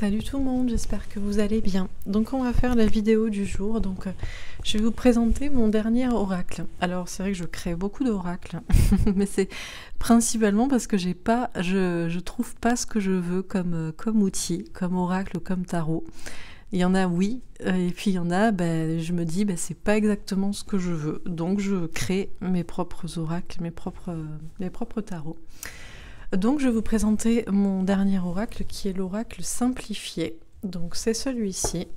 Salut tout le monde, j'espère que vous allez bien. Donc on va faire la vidéo du jour. Je vais vous présenter mon dernier oracle. Alors c'est vrai que je crée beaucoup d'oracles, mais c'est principalement parce que je trouve pas ce que je veux comme outil, comme oracle ou comme tarot. Il y en a oui, et puis il y en a, je me dis c'est pas exactement ce que je veux. Donc je crée mes propres oracles, mes propres tarots. Donc je vais vous présenter mon dernier oracle qui est l'oracle simplifié. Donc c'est celui-ci.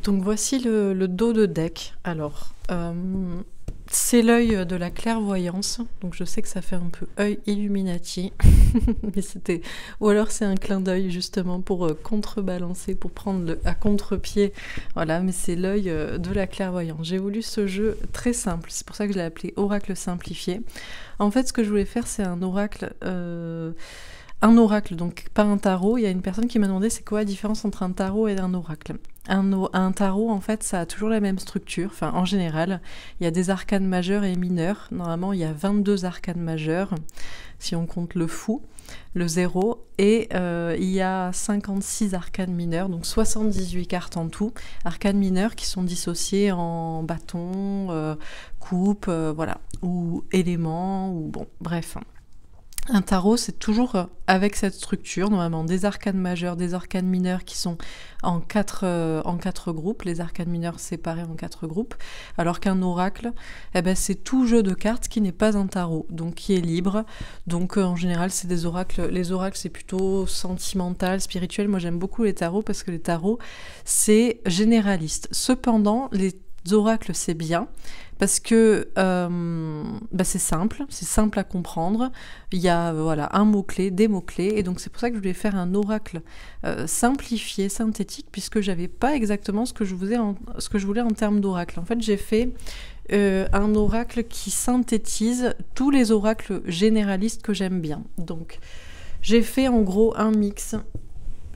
Donc voici le dos de deck. Alors c'est l'œil de la clairvoyance. Donc je sais que ça fait un peu œil Illuminati. Mais ou alors c'est un clin d'œil justement pour contrebalancer, pour prendre à contre-pied. Voilà, mais c'est l'œil de la clairvoyance. J'ai voulu ce jeu très simple. C'est pour ça que je l'ai appelé oracle simplifié. En fait, ce que je voulais faire, c'est un oracle, donc pas un tarot. Il y a une personne qui m'a demandé c'est quoi la différence entre un tarot et un oracle. Un tarot, en fait, ça a toujours la même structure. Enfin, en général, il y a des arcanes majeurs et mineurs. Normalement, il y a 22 arcanes majeurs, si on compte le fou, le 0, et il y a 56 arcanes mineurs, donc 78 cartes en tout. Arcanes mineures qui sont dissociées en bâton, coupe, voilà, ou éléments, ou bon, bref. Un tarot, c'est toujours avec cette structure, normalement des arcanes majeures, des arcanes mineures qui sont en quatre groupes, les arcanes mineures séparées en 4 groupes, alors qu'un oracle, c'est tout jeu de cartes qui n'est pas un tarot, donc qui est libre. Donc en général, c'est des oracles. Les oracles, c'est plutôt sentimental, spirituel. Moi, j'aime beaucoup les tarots parce que les tarots, c'est généraliste. Cependant, les oracles, c'est bien parce que c'est simple à comprendre. Il y a un mot-clé, des mots-clés, et donc c'est pour ça que je voulais faire un oracle simplifié, synthétique, puisque j'avais pas exactement ce que je voulais en termes d'oracle. En fait, j'ai fait un oracle qui synthétise tous les oracles généralistes que j'aime bien. Donc j'ai fait en gros un mix,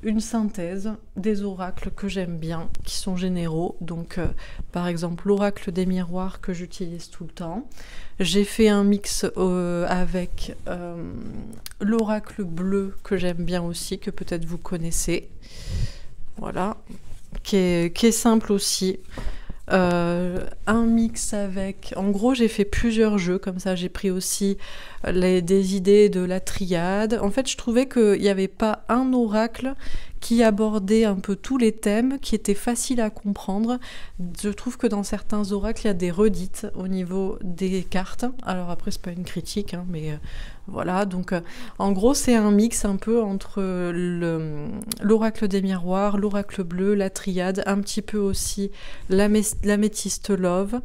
une synthèse des oracles que j'aime bien, qui sont généraux. Donc, par exemple, l'oracle des miroirs que j'utilise tout le temps. J'ai fait un mix avec l'oracle bleu que j'aime bien aussi, que peut-être vous connaissez. Voilà, qui est simple aussi. Un mix avec... En gros, j'ai fait plusieurs jeux, comme ça j'ai pris aussi des idées de la triade. En fait, je trouvais qu'il n'y avait pas un oracle qui abordait un peu tous les thèmes, qui était facile à comprendre. Je trouve que dans certains oracles, il y a des redites au niveau des cartes. Alors après, c'est pas une critique, hein, mais voilà. Donc, en gros, c'est un mix un peu entre l'oracle des miroirs, l'oracle bleu, la triade, un petit peu aussi l'améthyste love,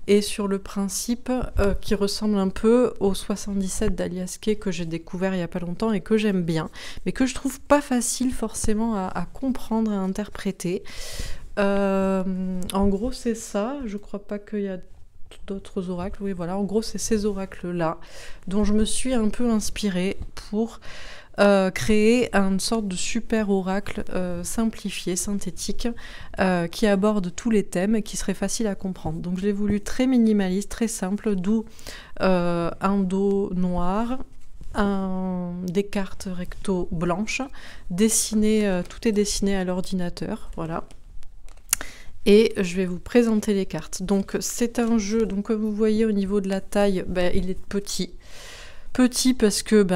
et sur le principe qui ressemble un peu au 77 d'Alias Kay que j'ai découvert il n'y a pas longtemps et que j'aime bien, mais que je trouve pas facile forcément à comprendre et à interpréter. En gros, c'est ça. Je crois pas qu'il y a d'autres oracles. Oui, voilà. En gros, c'est ces oracles-là dont je me suis un peu inspirée pour créer une sorte de super oracle simplifié, synthétique, qui aborde tous les thèmes et qui serait facile à comprendre. Donc je l'ai voulu très minimaliste, très simple, d'où un dos noir, des cartes recto blanches, tout est dessiné à l'ordinateur, voilà. Et je vais vous présenter les cartes. Donc c'est un jeu, donc comme vous voyez au niveau de la taille, il est petit. Petit parce que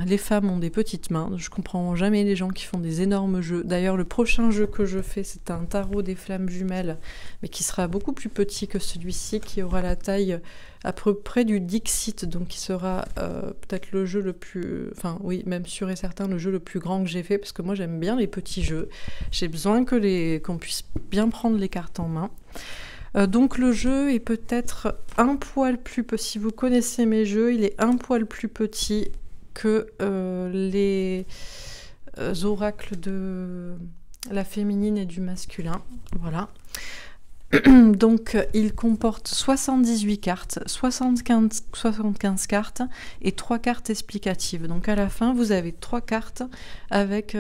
les femmes ont des petites mains. Je comprends jamais les gens qui font des énormes jeux. D'ailleurs, le prochain jeu que je fais, c'est un tarot des flammes jumelles, mais qui sera beaucoup plus petit que celui-ci, qui aura la taille à peu près du Dixit, donc qui sera peut-être le jeu le plus... Enfin oui, même sûr et certain, le jeu le plus grand que j'ai fait, parce que moi j'aime bien les petits jeux. J'ai besoin qu'on puisse bien prendre les cartes en main. Donc le jeu est peut-être un poil plus petit, si vous connaissez mes jeux, il est un poil plus petit que les oracles de la féminine et du masculin, voilà. Donc il comporte 78 cartes, 75 cartes et 3 cartes explicatives. Donc à la fin, vous avez 3 cartes avec,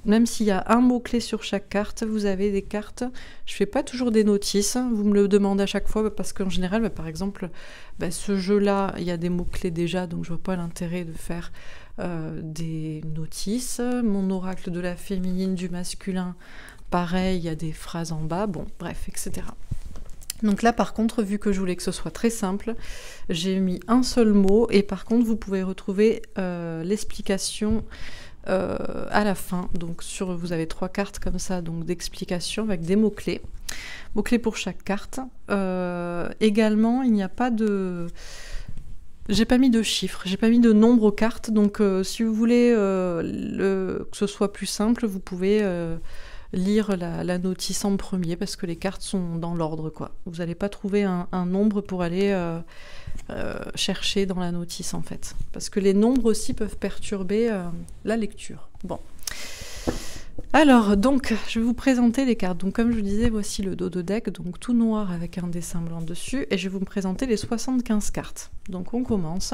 même s'il y a un mot-clé sur chaque carte, vous avez des cartes. Je fais pas toujours des notices, vous me le demandez à chaque fois, parce qu'en général, par exemple, ce jeu-là, il y a des mots-clés déjà, donc je vois pas l'intérêt de faire des notice. Mon oracle de la féminine, du masculin, pareil, il y a des phrases en bas, bon, bref, etc. Donc là, par contre, vu que je voulais que ce soit très simple, j'ai mis un seul mot, et par contre, vous pouvez retrouver l'explication à la fin. Donc vous avez 3 cartes comme ça, donc d'explication avec des mots-clés. Mots-clés pour chaque carte. Également, il n'y a pas de... J'ai pas mis de chiffres, j'ai pas mis de nombre aux cartes, donc si vous voulez que ce soit plus simple, vous pouvez lire la notice en premier, parce que les cartes sont dans l'ordre, quoi. Vous n'allez pas trouver un nombre pour aller chercher dans la notice, en fait. Parce que les nombres aussi peuvent perturber la lecture. Bon. Alors, donc, je vais vous présenter les cartes. Donc, comme je vous disais, voici le dos de deck, donc tout noir avec un dessin blanc dessus, et je vais vous présenter les 75 cartes. Donc, on commence.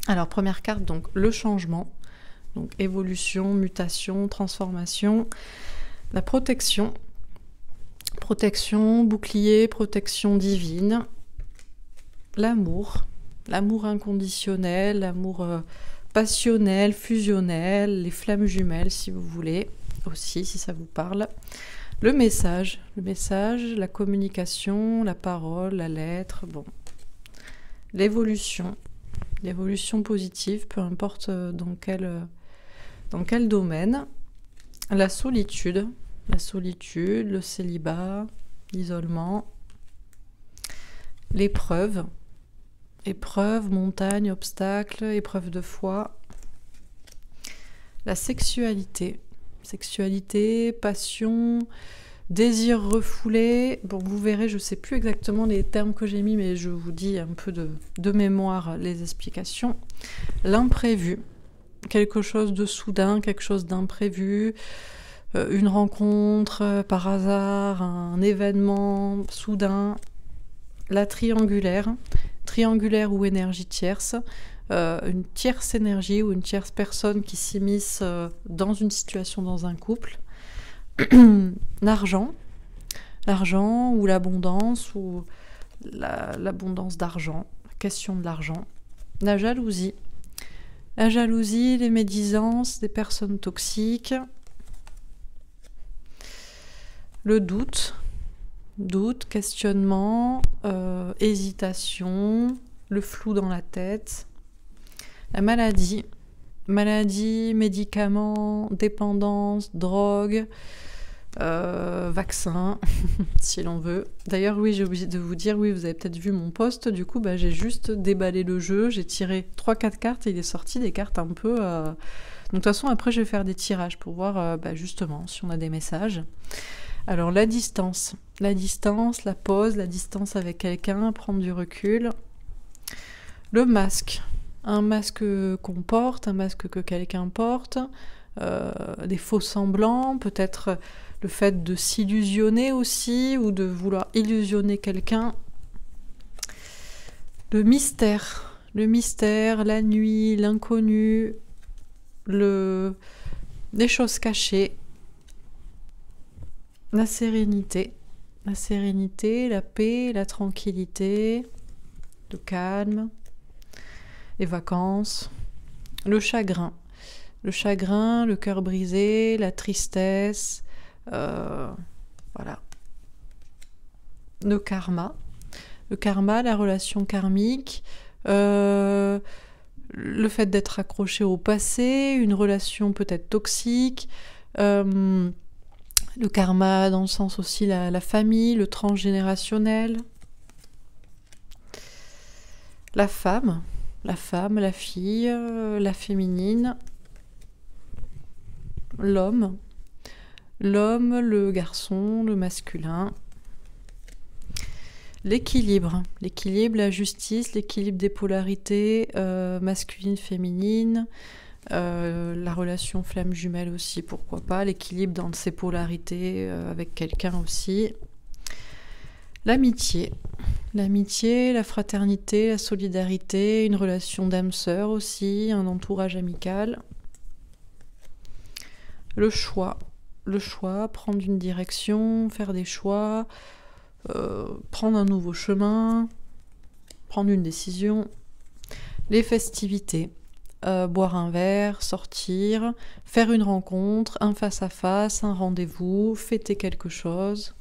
Alors, première carte, donc, le changement. Donc, évolution, mutation, transformation. La protection. Protection, bouclier, protection divine. L'amour. L'amour inconditionnel, l'amour passionnel, fusionnel, les flammes jumelles, si vous voulez. Aussi, si ça vous parle. Le message, la communication, la parole, la lettre, bon. L'évolution positive, peu importe dans quel domaine. La solitude, le célibat, l'isolement. L'épreuve, montagne, obstacle, épreuve de foi. La sexualité, passion, désir refoulé. Bon, vous verrez, je ne sais plus exactement les termes que j'ai mis, mais je vous dis un peu de mémoire les explications. L'imprévu, quelque chose de soudain, quelque chose d'imprévu, une rencontre par hasard, un événement soudain. La triangulaire ou énergie tierce, une tierce énergie ou une tierce personne qui s'immisce dans une situation, dans un couple. L'argent ou l'abondance, ou l'abondance d'argent, la question de l'argent. La jalousie, les médisances, des personnes toxiques. Le doute, questionnement, hésitation, le flou dans la tête. La maladie, médicaments, dépendance, drogue, vaccin, si l'on veut. D'ailleurs, oui, j'ai oublié de vous dire, oui, vous avez peut-être vu mon post, du coup, j'ai juste déballé le jeu, j'ai tiré 3-4 cartes et il est sorti des cartes un peu... Donc, de toute façon, après, je vais faire des tirages pour voir, justement, si on a des messages. Alors, la distance, la pause, la distance avec quelqu'un, prendre du recul. Le masque, un masque qu'on porte, un masque que quelqu'un porte, des faux semblants, peut-être le fait de s'illusionner aussi, ou de vouloir illusionner quelqu'un. Le mystère, la nuit, l'inconnu, les choses cachées. La sérénité, la paix, la tranquillité, le calme, les vacances, le chagrin, le cœur brisé, la tristesse, voilà. Le karma, la relation karmique, le fait d'être accroché au passé, une relation peut-être toxique, le karma dans le sens aussi la famille, le transgénérationnel. La femme, la fille, la féminine. L'homme, le garçon, le masculin. L'équilibre, la justice, l'équilibre des polarités masculine, féminine. La relation flamme jumelle aussi, pourquoi pas, l'équilibre dans ses polarités avec quelqu'un aussi. L'amitié, la fraternité, la solidarité, une relation d'âme-sœur aussi, un entourage amical. Le choix, prendre une direction, faire des choix, prendre un nouveau chemin, prendre une décision. Les festivités, boire un verre, sortir, faire une rencontre, un face-à-face, un rendez-vous, fêter quelque chose.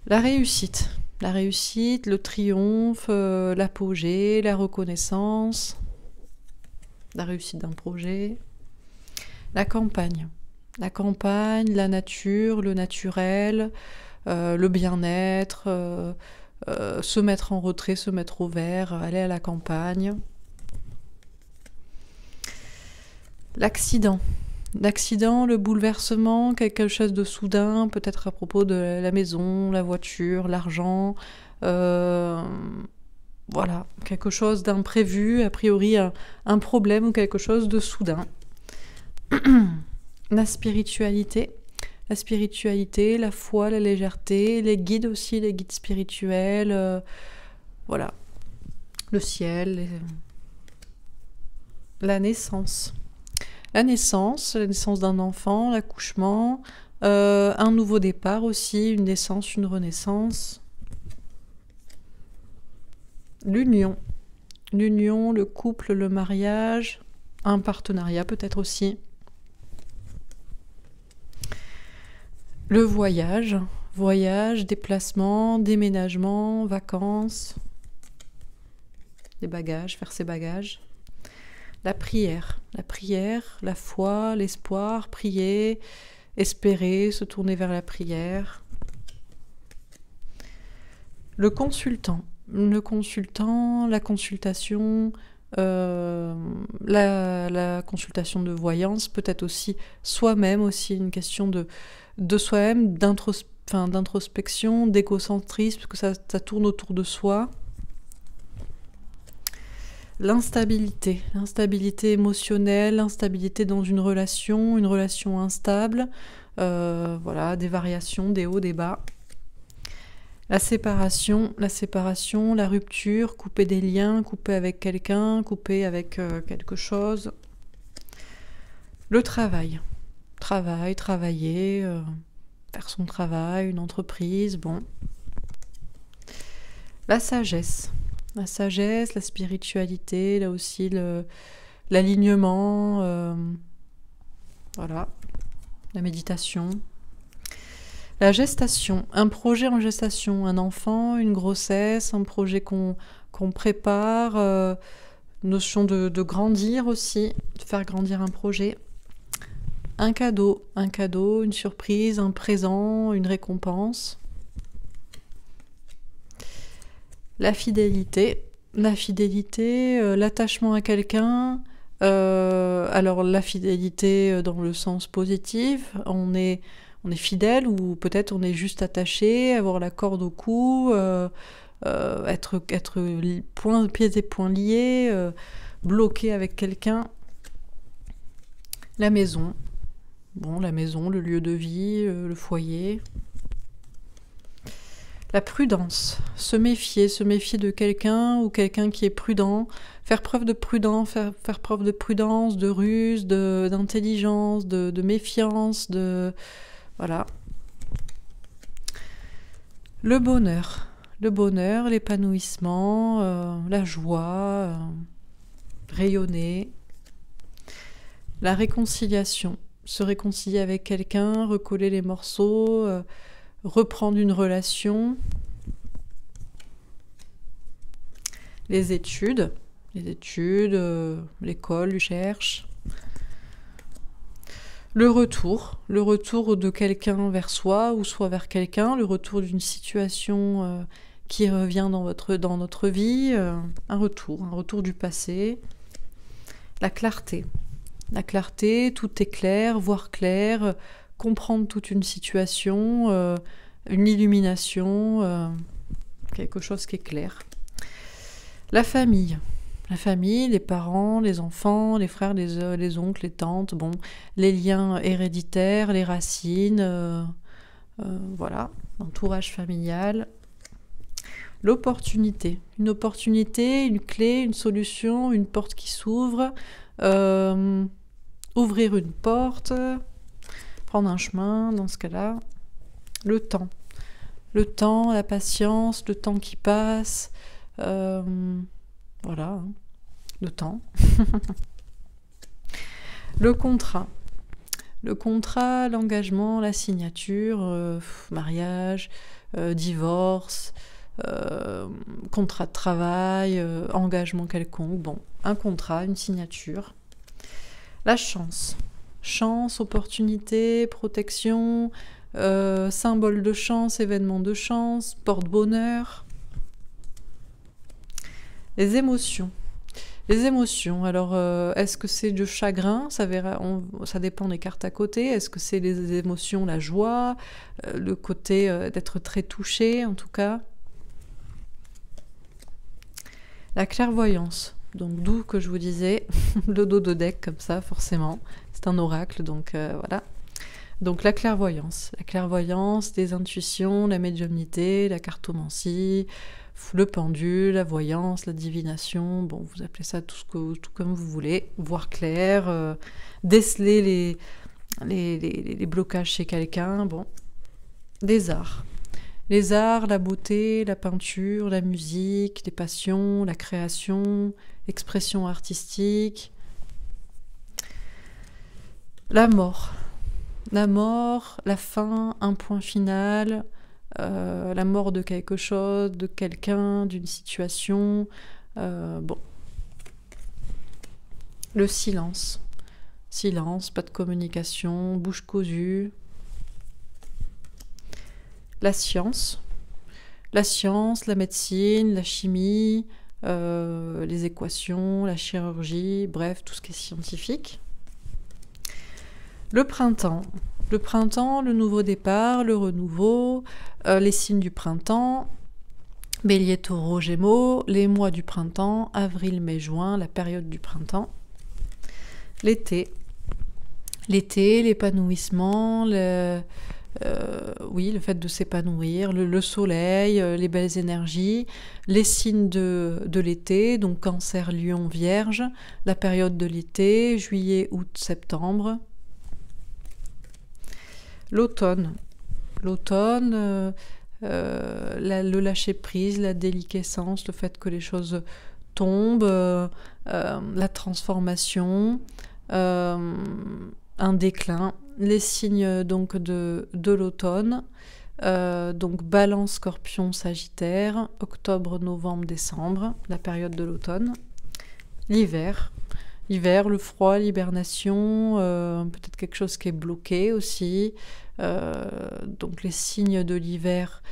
La réussite, le triomphe, l'apogée, la reconnaissance, la réussite d'un projet. La campagne, la nature, le naturel, le bien-être, se mettre en retrait, se mettre au vert, aller à la campagne. L'accident, le bouleversement, quelque chose de soudain, peut-être à propos de la maison, la voiture, l'argent, voilà, quelque chose d'imprévu, a priori un problème ou quelque chose de soudain. La spiritualité, la foi, la légèreté, les guides aussi, les guides spirituels, voilà, le ciel, la naissance. La naissance d'un enfant, l'accouchement, un nouveau départ aussi, une naissance, une renaissance. L'union, le couple, le mariage, un partenariat peut-être aussi. Le voyage, déplacement, déménagement, vacances, des bagages, faire ses bagages. La prière, la foi, l'espoir, prier, espérer, se tourner vers la prière. Le consultant, la consultation, la consultation de voyance, peut-être aussi soi-même, aussi une question de soi-même, d'introspection, d'égocentrisme, parce que ça tourne autour de soi. L'instabilité émotionnelle, l'instabilité dans une relation instable, voilà, des variations, des hauts, des bas. La séparation, la rupture, couper des liens, couper avec quelqu'un, couper avec quelque chose. Le travailler, faire son travail, une entreprise, bon. La sagesse, la spiritualité, là aussi l'alignement, voilà, la méditation. La gestation, un projet en gestation, un enfant, une grossesse, un projet qu'on prépare, notion de grandir aussi, de faire grandir un projet. Un cadeau, une surprise, un présent, une récompense. La fidélité, l'attachement à quelqu'un. Alors la fidélité dans le sens positif, on est fidèle ou peut-être on est juste attaché, avoir la corde au cou, être pieds et poings liés, bloqué avec quelqu'un. La maison, le lieu de vie, le foyer. La prudence, se méfier de quelqu'un ou quelqu'un qui est prudent, faire preuve de prudence, faire preuve de prudence, de ruse, d'intelligence, de méfiance, voilà. Le bonheur, l'épanouissement, la joie, rayonner. La réconciliation, se réconcilier avec quelqu'un, recoller les morceaux, reprendre une relation. Les études, l'école, recherche. Le retour de quelqu'un vers soi ou soit vers quelqu'un, le retour d'une situation qui revient dans notre vie, un retour du passé. La clarté, tout est clair, voir clair, comprendre toute une situation, une illumination, quelque chose qui est clair. La famille, les parents, les enfants, les frères, les oncles, les tantes, bon, les liens héréditaires, les racines, voilà, l'entourage familial. L'opportunité, une clé, une solution, une porte qui s'ouvre, ouvrir une porte, prendre un chemin dans ce cas-là. Le temps, la patience, le temps qui passe, voilà. de temps. Le contrat. Le contrat, l'engagement, la signature, mariage, divorce, contrat de travail, engagement quelconque. Bon, un contrat, une signature. La chance. Chance, opportunité, protection, symbole de chance, événement de chance, porte-bonheur. Les émotions. Les émotions, alors est-ce que c'est du chagrin? Ça dépend des cartes à côté. Est-ce que c'est les émotions, la joie, le côté d'être très touché en tout cas? La clairvoyance, donc d'où que je vous disais, le dos de deck comme ça forcément. C'est un oracle, donc voilà. Donc la clairvoyance, des intuitions, la médiumnité, la cartomancie, le pendule, la voyance, la divination, bon, vous appelez ça tout comme vous voulez, voir clair, déceler les blocages chez quelqu'un, bon. Les arts, la beauté, la peinture, la musique, les passions, la création, l'expression artistique. La mort, la fin, un point final, la mort de quelque chose, de quelqu'un, d'une situation. Bon. Le silence. Silence, pas de communication, bouche cousue. La science, la médecine, la chimie, les équations, la chirurgie, bref, tout ce qui est scientifique. Le printemps, le nouveau départ, le renouveau, les signes du printemps, Bélier, Taureau, Gémeaux, les mois du printemps, avril, mai, juin, la période du printemps. L'été, l'épanouissement, le fait de s'épanouir, le soleil, les belles énergies, les signes de l'été, donc Cancer, Lion, Vierge, la période de l'été, juillet, août, septembre. L'automne, le lâcher-prise, la déliquescence, le fait que les choses tombent, la transformation, un déclin, les signes donc de l'automne, donc Balance, Scorpion, Sagittaire, octobre, novembre, décembre, la période de l'automne. L'hiver, le froid, l'hibernation, peut-être quelque chose qui est bloqué aussi. Donc les signes de l'hiver,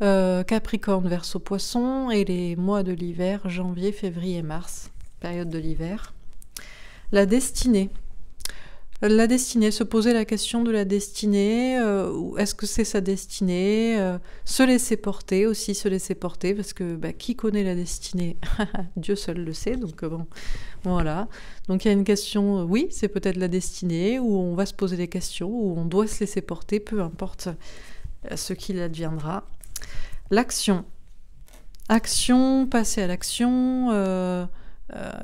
Capricorne, Verseau, Poisson, et les mois de l'hiver, janvier, février, mars, période de l'hiver. La destinée, se poser la question de la destinée, est-ce que c'est sa destinée, se laisser porter, parce que qui connaît la destinée? Dieu seul le sait, donc bon, voilà. Donc il y a une question, oui, c'est peut-être la destinée, où on va se poser des questions, où on doit se laisser porter, peu importe ce qu'il adviendra. L'action, passer à l'action,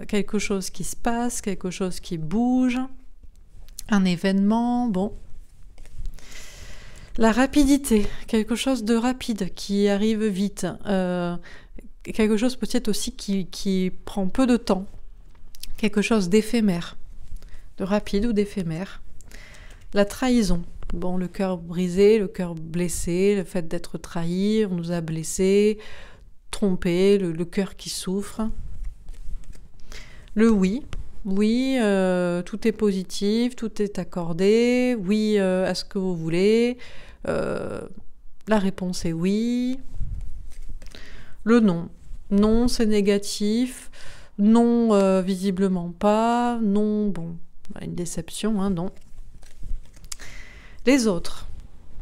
quelque chose qui se passe, quelque chose qui bouge, un événement, bon. La rapidité, quelque chose de rapide, qui arrive vite, quelque chose peut-être aussi qui prend peu de temps, quelque chose d'éphémère, de rapide ou d'éphémère. La trahison, bon, le cœur brisé, le cœur blessé, le fait d'être trahi, on nous a blessés, trompés, le cœur qui souffre. Le oui, tout est positif, tout est accordé, oui à ce que vous voulez, la réponse est oui. Le non c'est négatif, non visiblement pas, non, bon, une déception, hein, non. Les autres,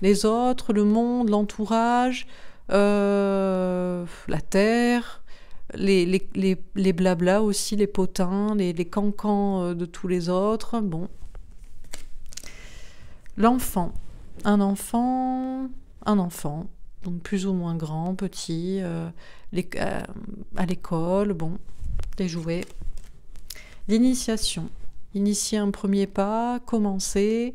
le monde, l'entourage, la terre, les blablas aussi, les potins, les cancans de tous les autres, bon. L'enfant, un enfant, donc plus ou moins grand, petit, à l'école, bon, les jouets. L'initiation, initier un premier pas, commencer,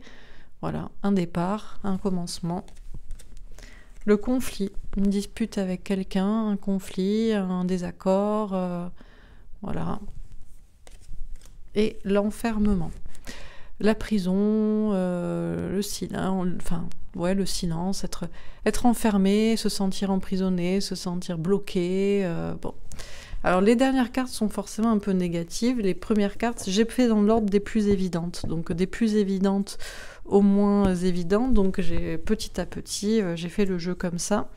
voilà, un départ, un commencement. Le conflit, une dispute avec quelqu'un, un conflit, un désaccord, voilà. et l'enfermement. La prison, le silence, enfin, ouais, le silence, être enfermé, se sentir emprisonné, se sentir bloqué, bon. Alors, les dernières cartes sont forcément un peu négatives. Les premières cartes, j'ai fait dans l'ordre des plus évidentes. Donc, des plus évidentes aux moins évidentes. Donc, petit à petit, j'ai fait le jeu comme ça.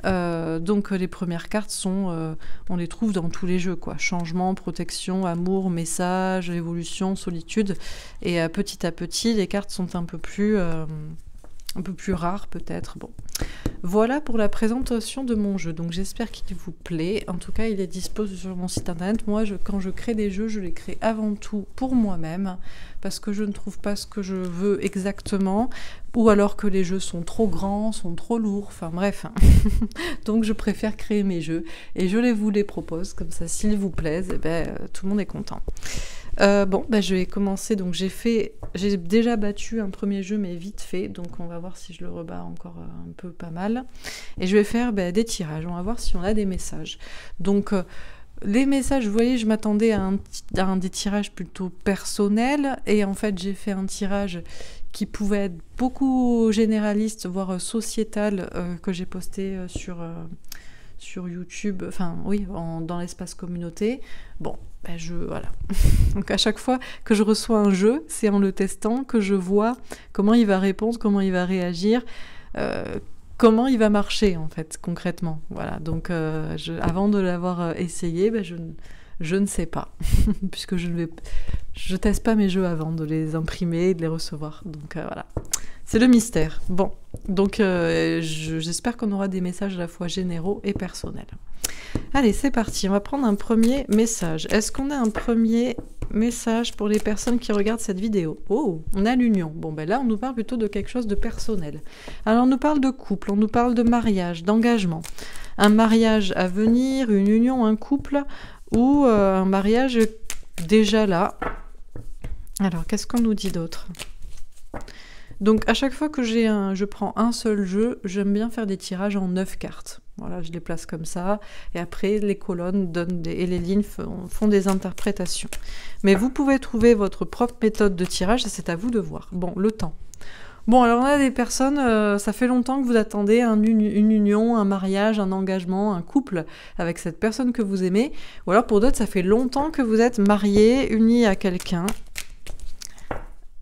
Donc, les premières cartes sont... on les trouve dans tous les jeux, quoi. Changement, protection, amour, message, évolution, solitude. Et petit à petit, les cartes sont un peu plus rares, peut-être. Bon. Voilà pour la présentation de mon jeu, donc j'espère qu'il vous plaît. En tout cas, il est dispo sur mon site internet. Moi, quand je crée des jeux, je les crée avant tout pour moi-même, parce que je ne trouve pas ce que je veux exactement, ou alors que les jeux sont trop grands, sont trop lourds, enfin bref. Donc je préfère créer mes jeux, et je vous les propose, comme ça, s'ils vous plaisent, eh ben, tout le monde est content. Je vais commencer. Donc j'ai déjà battu un premier jeu, mais vite fait. Donc on va voir si je le rebats encore un peu pas mal. Et je vais faire des tirages. On va voir si on a des messages. Donc les messages, vous voyez, je m'attendais à un des tirages plutôt personnels. Et en fait, j'ai fait un tirage qui pouvait être beaucoup généraliste, voire sociétal, que j'ai posté sur YouTube, enfin oui, dans l'espace communauté. Bon, voilà. Donc à chaque fois que je reçois un jeu, c'est en le testant que je vois comment il va répondre, comment il va réagir, comment il va marcher en fait, concrètement. Voilà, donc avant de l'avoir essayé, je ne sais pas, puisque je teste pas mes jeux avant de les imprimer et de les recevoir. Donc voilà. C'est le mystère. Bon, donc j'espère qu'on aura des messages à la fois généraux et personnels. Allez, c'est parti. On va prendre un premier message. Est-ce qu'on a un premier message pour les personnes qui regardent cette vidéo? Oh, on a l'union. Bon, là, on nous parle plutôt de quelque chose de personnel. Alors, on nous parle de couple, on nous parle de mariage, d'engagement. Un mariage à venir, une union, un couple ou un mariage déjà là. Alors, qu'est-ce qu'on nous dit d'autre ? Donc à chaque fois que je prends un seul jeu, j'aime bien faire des tirages en 9 cartes. Voilà, je les place comme ça, et après les colonnes et les lignes font des interprétations. Mais vous pouvez trouver votre propre méthode de tirage, et c'est à vous de voir. Bon, le temps. Bon, alors on a des personnes, ça fait longtemps que vous attendez une union, un mariage, un engagement, un couple avec cette personne que vous aimez, ou alors pour d'autres, ça fait longtemps que vous êtes mariés, unis à quelqu'un.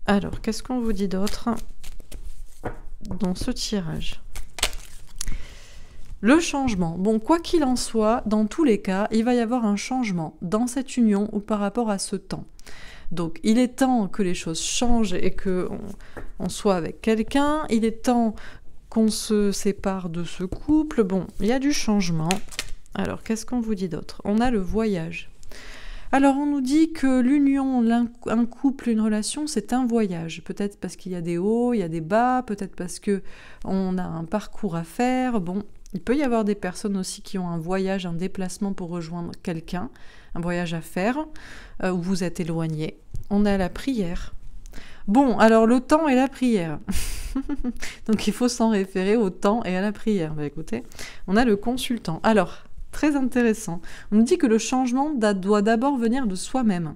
Alors, qu'est-ce qu'on vous dit d'autre dans ce tirage? Le changement. Bon, quoi qu'il en soit, dans tous les cas, il va y avoir un changement dans cette union ou par rapport à ce temps. Donc, il est temps que les choses changent et qu'on soit avec quelqu'un. Il est temps qu'on se sépare de ce couple. Bon, il y a du changement. Alors, qu'est-ce qu'on vous dit d'autre? On a le voyage. Alors, on nous dit que l'union, un couple, une relation, c'est un voyage. Peut-être parce qu'il y a des hauts, il y a des bas, peut-être parce qu'on a un parcours à faire. Bon, il peut y avoir des personnes aussi qui ont un voyage, un déplacement pour rejoindre quelqu'un, un voyage à faire, où vous êtes éloigné. On a la prière. Bon, alors le temps et la prière. Donc, il faut s'en référer au temps et à la prière. Écoutez, on a le consultant. Alors... Très intéressant. On nous dit que le changement doit d'abord venir de soi-même.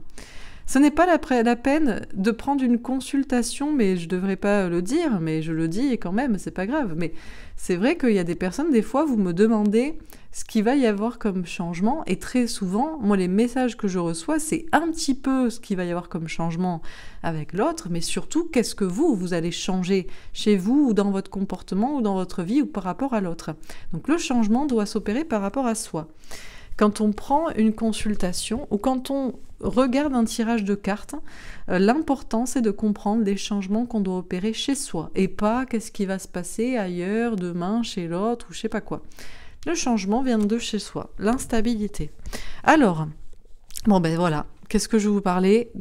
Ce n'est pas la peine de prendre une consultation, mais je ne devrais pas le dire, mais je le dis quand même, c'est pas grave. Mais c'est vrai qu'il y a des personnes, des fois, vous me demandez ce qu'il va y avoir comme changement, et très souvent, moi, les messages que je reçois, c'est un petit peu ce qu'il va y avoir comme changement avec l'autre, mais surtout, qu'est-ce que vous allez changer chez vous, ou dans votre comportement, ou dans votre vie, ou par rapport à l'autre. Donc le changement doit s'opérer par rapport à soi. Quand on prend une consultation, ou quand on regarde un tirage de cartes, l'important c'est de comprendre les changements qu'on doit opérer chez soi, et pas qu'est-ce qui va se passer ailleurs, demain, chez l'autre, ou je sais pas quoi. Le changement vient de chez soi, l'instabilité. Alors, voilà, qu'est-ce que je vous parlais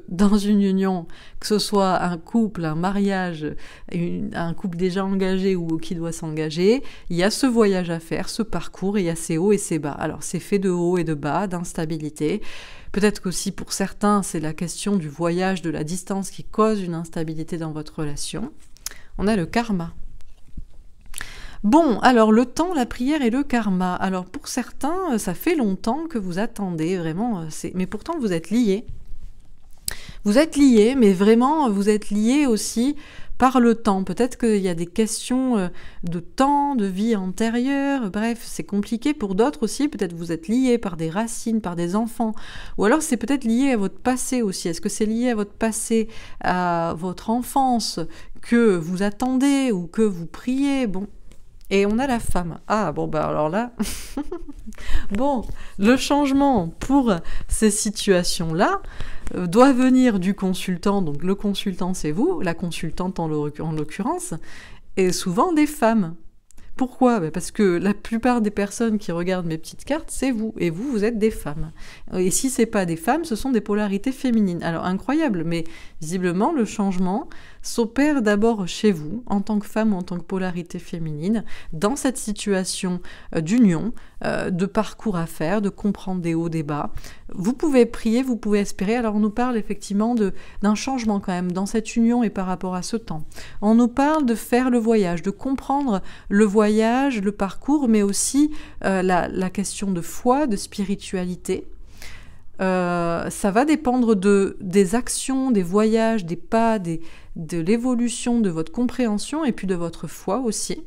dans une union, que ce soit un couple, un mariage, un couple déjà engagé ou qui doit s'engager, il y a ce voyage à faire, ce parcours, et il y a ses hauts et ses bas. Alors, c'est fait de hauts et de bas, d'instabilité. Peut-être qu'aussi pour certains, c'est la question du voyage, de la distance qui cause une instabilité dans votre relation. On a le karma. Bon, alors le temps, la prière et le karma. Alors pour certains, ça fait longtemps que vous attendez, vraiment, mais pourtant vous êtes liés. Vous êtes liés, mais vraiment, vous êtes liés aussi par le temps. Peut-être qu'il y a des questions de temps, de vie antérieure, bref, c'est compliqué pour d'autres aussi. Peut-être vous êtes liés par des racines, par des enfants, ou alors c'est peut-être lié à votre passé aussi. Est-ce que c'est lié à votre passé, à votre enfance, que vous attendez ou que vous priez? Bon. Et on a la femme. Ah, bon, bah alors là... Bon, le changement pour ces situations-là doit venir du consultant. Donc le consultant, c'est vous, la consultante en l'occurrence, et souvent des femmes. Pourquoi? Parce que la plupart des personnes qui regardent mes petites cartes, c'est vous. Et vous, vous êtes des femmes. Et si c'est pas des femmes, ce sont des polarités féminines. Alors, incroyable, mais visiblement, le changement s'opère d'abord chez vous, en tant que femme ou en tant que polarité féminine, dans cette situation d'union, de parcours à faire, de comprendre des hauts, des bas. Vous pouvez prier, vous pouvez espérer. Alors, on nous parle effectivement d'un changement quand même dans cette union et par rapport à ce temps. On nous parle de faire le voyage, de comprendre le voyage, le parcours, mais aussi la question de foi, de spiritualité. Ça va dépendre des actions, des voyages, des pas, de l'évolution de votre compréhension et puis de votre foi aussi.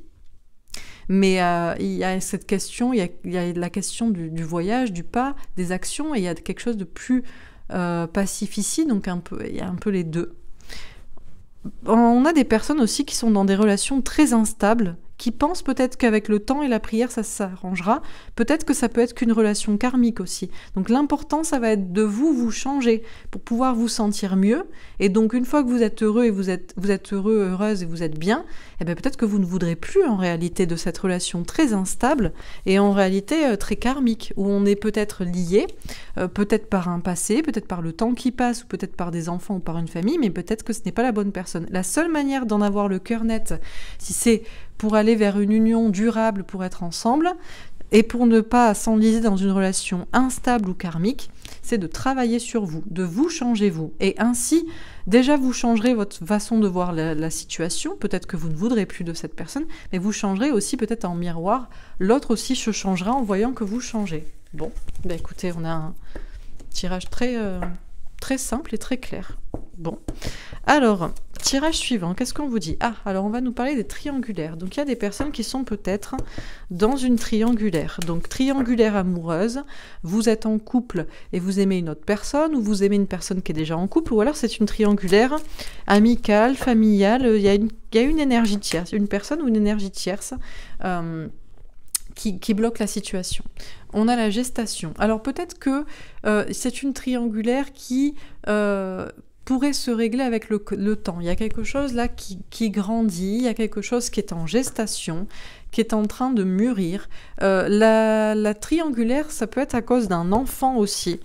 Mais il y a cette question, il y a la question du voyage, du pas, des actions, et il y a quelque chose de plus passif ici, donc il y a un peu les deux. On a des personnes aussi qui sont dans des relations très instables, qui pensent peut-être qu'avec le temps et la prière, ça s'arrangera. Peut-être que ça peut être qu'une relation karmique aussi. Donc l'important, ça va être de vous changer pour pouvoir vous sentir mieux. Et donc une fois que vous êtes heureux et vous êtes heureux, heureuse et vous êtes bien, eh bien peut-être que vous ne voudrez plus en réalité de cette relation très instable et en réalité très karmique, où on est peut-être lié, peut-être par un passé, peut-être par le temps qui passe, ou peut-être par des enfants ou par une famille, mais peut-être que ce n'est pas la bonne personne. La seule manière d'en avoir le cœur net, si c'est pour aller vers une union durable, pour être ensemble, et pour ne pas s'enliser dans une relation instable ou karmique, c'est de travailler sur vous, de vous changer vous. Et ainsi, déjà vous changerez votre façon de voir la situation, peut-être que vous ne voudrez plus de cette personne, mais vous changerez aussi peut-être en miroir, l'autre aussi se changera en voyant que vous changez. Bon, bah écoutez, on a un tirage très simple et très clair. Bon, alors, tirage suivant, qu'est-ce qu'on vous dit? Ah, alors on va nous parler des triangulaires. Donc il y a des personnes qui sont peut-être dans une triangulaire. Donc triangulaire amoureuse, vous êtes en couple et vous aimez une autre personne, ou vous aimez une personne qui est déjà en couple, ou alors c'est une triangulaire amicale, familiale, il y a une énergie tierce, une personne ou une énergie tierce qui bloque la situation. On a la gestation. Alors peut-être que c'est une triangulaire qui pourrait se régler avec le temps. Il y a quelque chose là qui grandit, il y a quelque chose qui est en gestation, qui est en train de mûrir. La triangulaire, ça peut être à cause d'un enfant aussi.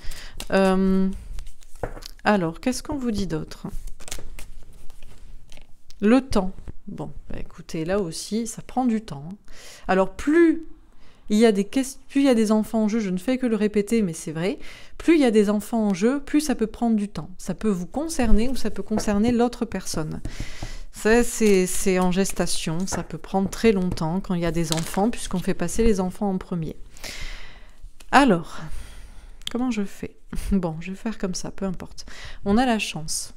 Alors, qu'est-ce qu'on vous dit d'autre? Le temps. Bon, bah écoutez, là aussi, ça prend du temps. Alors, plus il y a des enfants en jeu, je ne fais que le répéter, mais c'est vrai, plus il y a des enfants en jeu, plus ça peut prendre du temps. Ça peut vous concerner ou ça peut concerner l'autre personne. Ça, c'est en gestation, ça peut prendre très longtemps quand il y a des enfants, puisqu'on fait passer les enfants en premier. Alors, comment je fais? Bon, je vais faire comme ça, peu importe. On a la chance.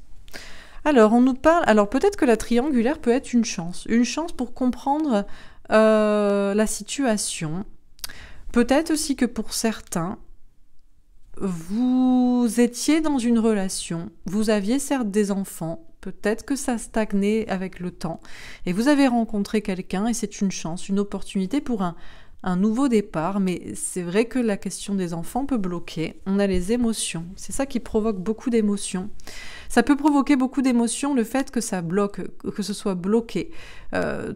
Alors, on nous parle... Alors, peut-être que la triangulaire peut être une chance pour comprendre la situation. Peut-être aussi que pour certains, vous étiez dans une relation, vous aviez certes des enfants, peut-être que ça stagnait avec le temps, et vous avez rencontré quelqu'un, et c'est une chance, une opportunité pour un nouveau départ, mais c'est vrai que la question des enfants peut bloquer. On a les émotions, c'est ça qui provoque beaucoup d'émotions. Ça peut provoquer beaucoup d'émotions, le fait que ça bloque, que ce soit bloqué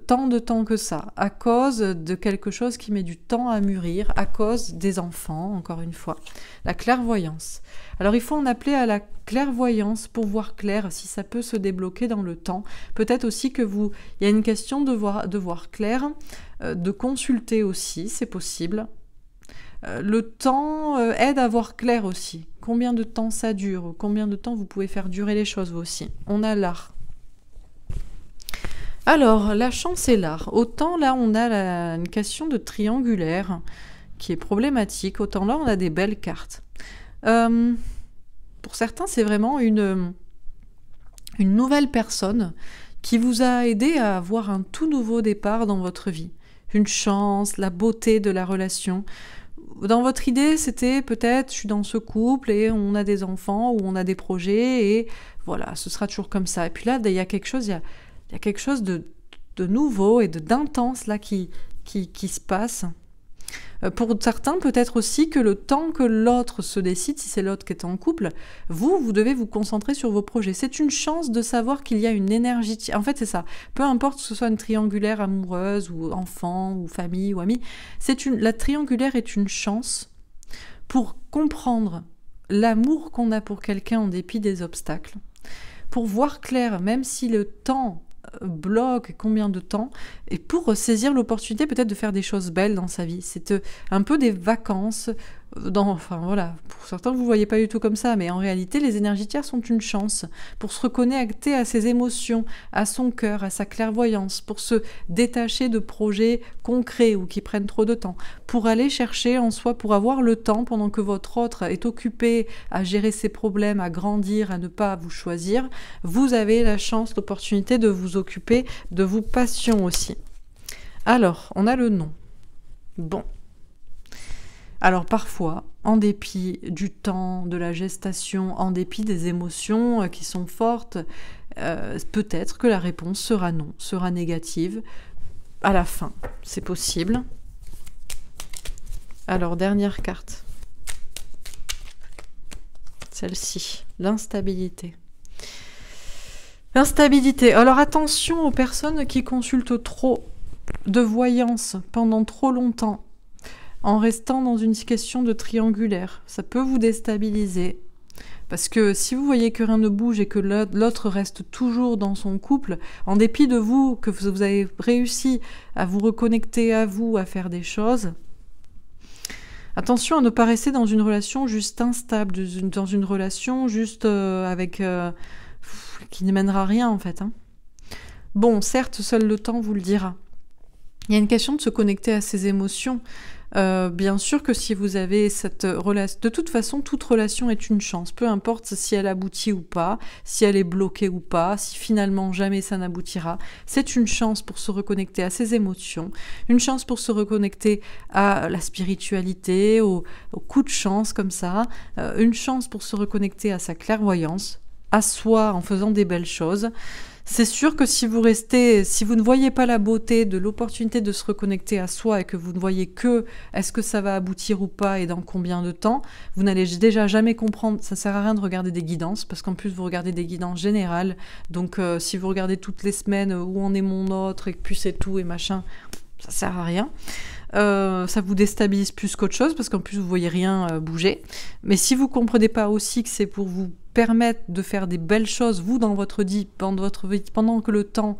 tant de temps que ça, à cause de quelque chose qui met du temps à mûrir, à cause des enfants, encore une fois. La clairvoyance. Alors il faut en appeler à la clairvoyance pour voir clair, si ça peut se débloquer dans le temps. Peut-être aussi que il y a une question de voir clair, de consulter aussi, c'est possible. Le temps aide à voir clair aussi. Combien de temps ça dure? Combien de temps vous pouvez faire durer les choses vous aussi? On a l'art. Alors, la chance et l'art. Autant là, on a une question de triangulaire qui est problématique. Autant là, on a des belles cartes. Pour certains, c'est vraiment une une nouvelle personne qui vous a aidé à avoir un tout nouveau départ dans votre vie. Une chance, la beauté de la relation. Dans votre idée, c'était peut-être, je suis dans ce couple et on a des enfants ou on a des projets et voilà, ce sera toujours comme ça. Et puis là, il y a quelque chose, il y a quelque chose de nouveau et d'intense là qui se passe. Pour certains, peut-être aussi que le temps que l'autre se décide, si c'est l'autre qui est en couple, vous devez vous concentrer sur vos projets. C'est une chance de savoir qu'il y a une énergie. En fait, c'est ça. Peu importe que ce soit une triangulaire amoureuse, ou enfant, ou famille, ou ami, la triangulaire est une chance pour comprendre l'amour qu'on a pour quelqu'un en dépit des obstacles, pour voir clair, même si le temps bloque, combien de temps, et pour saisir l'opportunité peut-être de faire des choses belles dans sa vie. C'est un peu des vacances, enfin voilà, pour certains vous ne voyez pas du tout comme ça, mais en réalité les énergies tiers sont une chance pour se reconnecter à ses émotions, à son cœur, à sa clairvoyance, pour se détacher de projets concrets ou qui prennent trop de temps, pour aller chercher en soi, pour avoir le temps pendant que votre autre est occupé à gérer ses problèmes, à grandir, à ne pas vous choisir, vous avez la chance, l'opportunité de vous occuper de vos passions aussi. Alors, on a le non. Bon. Alors parfois, en dépit du temps, de la gestation, en dépit des émotions qui sont fortes, peut-être que la réponse sera non, sera négative à la fin. C'est possible. Alors, dernière carte. Celle-ci, l'instabilité. L'instabilité. Alors attention aux personnes qui consultent trop de voyance pendant trop longtemps, en restant dans une question de triangulaire. Ça peut vous déstabiliser. Parce que si vous voyez que rien ne bouge et que l'autre reste toujours dans son couple, en dépit de vous, que vous avez réussi à vous reconnecter à vous, à faire des choses, attention à ne pas rester dans une relation juste instable, dans une relation juste qui ne mènera à rien en fait. Bon, certes, seul le temps vous le dira. Il y a une question de se connecter à ses émotions. Bien sûr que si vous avez cette relation... De toute façon, toute relation est une chance. Peu importe si elle aboutit ou pas, si elle est bloquée ou pas, si finalement jamais ça n'aboutira. C'est une chance pour se reconnecter à ses émotions, une chance pour se reconnecter à la spiritualité, au coup de chance comme ça, une chance pour se reconnecter à sa clairvoyance, à soi en faisant des belles choses. C'est sûr que si vous ne voyez pas la beauté de l'opportunité de se reconnecter à soi et que vous ne voyez que est-ce que ça va aboutir ou pas et dans combien de temps, vous n'allez déjà jamais comprendre. Ça sert à rien de regarder des guidances parce qu'en plus vous regardez des guidances générales. Donc si vous regardez toutes les semaines où en est mon autre et puis c'est tout et machin, ça sert à rien. Ça vous déstabilise plus qu'autre chose parce qu'en plus vous voyez rien bouger. Mais si vous comprenez pas aussi que c'est pour vous permettre de faire des belles choses, vous, dans votre vie, pendant que le temps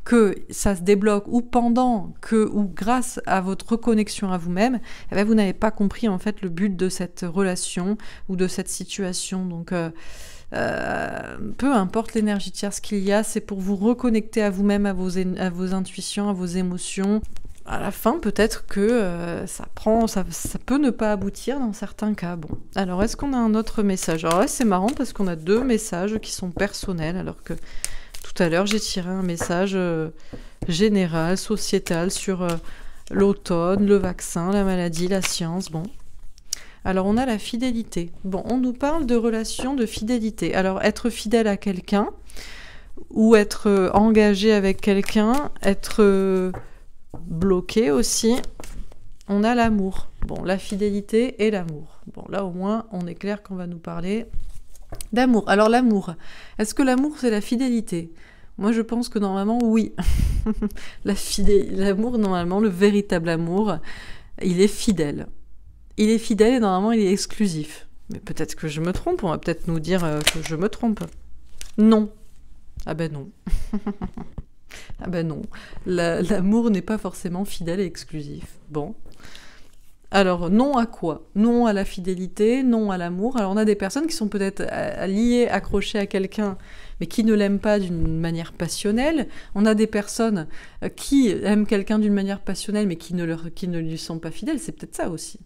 que ça se débloque, ou grâce à votre reconnexion à vous-même, eh bien, vous n'avez pas compris en fait le but de cette relation ou de cette situation. Donc, peu importe l'énergie tierce qu'il y a, c'est pour vous reconnecter à vous-même, à vos intuitions, à vos émotions. À la fin, peut-être que ça peut ne pas aboutir dans certains cas. Bon, alors est-ce qu'on a un autre message? Alors là, c'est marrant parce qu'on a deux messages qui sont personnels, alors que tout à l'heure, j'ai tiré un message général, sociétal, sur l'automne, le vaccin, la maladie, la science. Bon. Alors, on a la fidélité. Bon, on nous parle de relations de fidélité. Alors, être fidèle à quelqu'un, ou être engagé avec quelqu'un, être... bloqué aussi, on a l'amour. Bon, la fidélité et l'amour. Bon, là au moins, on est clair qu'on va nous parler d'amour. Alors l'amour, est-ce que l'amour c'est la fidélité? Moi je pense que normalement oui. L'amour, normalement, le véritable amour, il est fidèle. Il est fidèle et normalement il est exclusif. Mais peut-être que je me trompe, on va peut-être nous dire que je me trompe. Non. Ah ben non. Ah ben non, l'amour n'est pas forcément fidèle et exclusif. Bon. Alors, non à quoi? Non à la fidélité, non à l'amour. Alors, on a des personnes qui sont peut-être liées, accrochées à quelqu'un, mais qui ne l'aiment pas d'une manière passionnelle. On a des personnes qui aiment quelqu'un d'une manière passionnelle, mais qui ne lui sont pas fidèles. C'est peut-être ça aussi.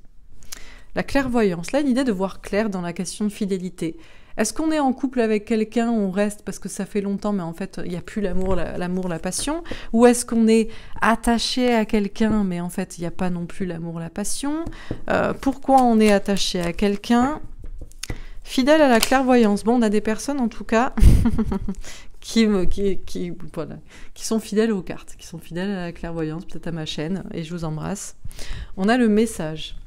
La clairvoyance. Là, l'idée de voir clair dans la question de fidélité. Est-ce qu'on est en couple avec quelqu'un, on reste parce que ça fait longtemps, mais en fait, il n'y a plus l'amour, la passion? Ou est-ce qu'on est attaché à quelqu'un, mais en fait, il n'y a pas non plus l'amour, la passion? Pourquoi on est attaché à quelqu'un? Fidèle à la clairvoyance. Bon, on a des personnes, en tout cas, voilà, qui sont fidèles aux cartes, qui sont fidèles à la clairvoyance, peut-être à ma chaîne, et je vous embrasse. On a le message.